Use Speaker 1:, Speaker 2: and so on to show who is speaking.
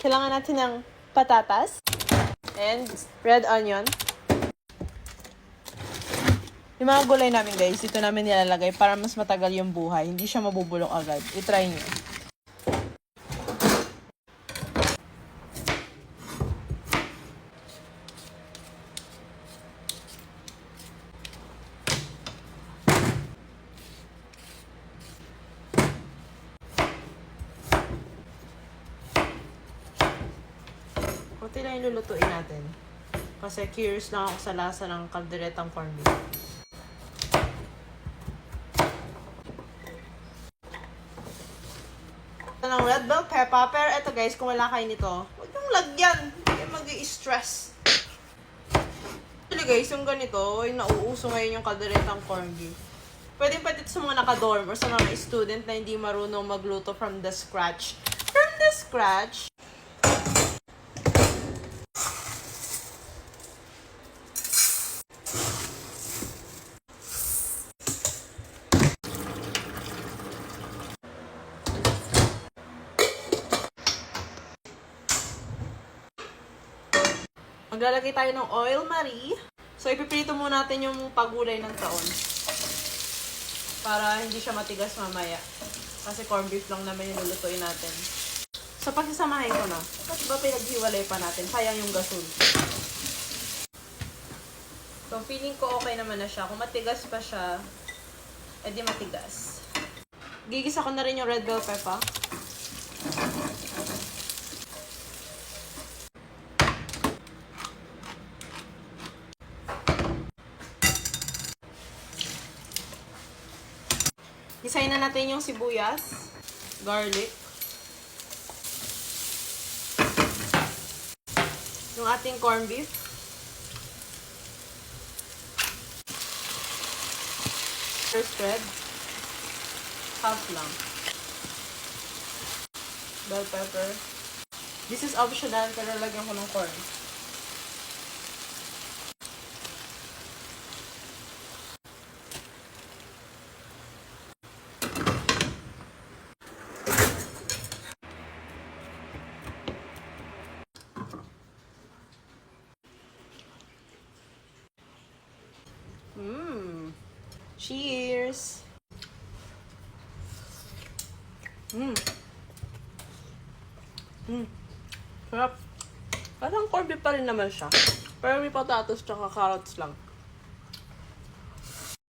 Speaker 1: Kailangan natin ng patatas and red onion. Yung mga gulay namin guys, dito namin nilalagay para mas matagal yung buhay. Hindi siya mabubulok agad. I-try nyo. Kunti lang yung lulutuin natin. Kasi curious lang ako sa lasa ng kalderetang corned beef. Ito ng red bell pepper. Pero ito guys, kung wala kayo nito, huwag nyung lagyan. Hindi mag-i-stress. Actually guys, yung ganito, yung nauuso ngayon yung kalderetang corned beef. Pwede pa dito sa mga naka-dorm or sa mga student na hindi marunong magluto from the scratch. From the scratch, maglalagay tayo ng oil, Marie. So, ipiprito muna natin yung pagulay ng taon. Para hindi siya matigas mamaya. Kasi corned beef lang naman yung lulutuin natin. So, pagsasamahin ko na. Ba't ba pinaghiwalay pa natin? Sayang yung gasol. So, feeling ko okay naman na siya. Kung matigas pa siya, edi matigas. Gigisa ko na rin yung red bell pepper. Isayin na natin yung sibuyas, garlic, yung ating corned beef, spread, half lang, bell pepper. This is optional pero lagyan ko ng corn. Cheers! Sarap. Parang corned beef pa rin naman siya. Pero may patatas tsaka carrots lang.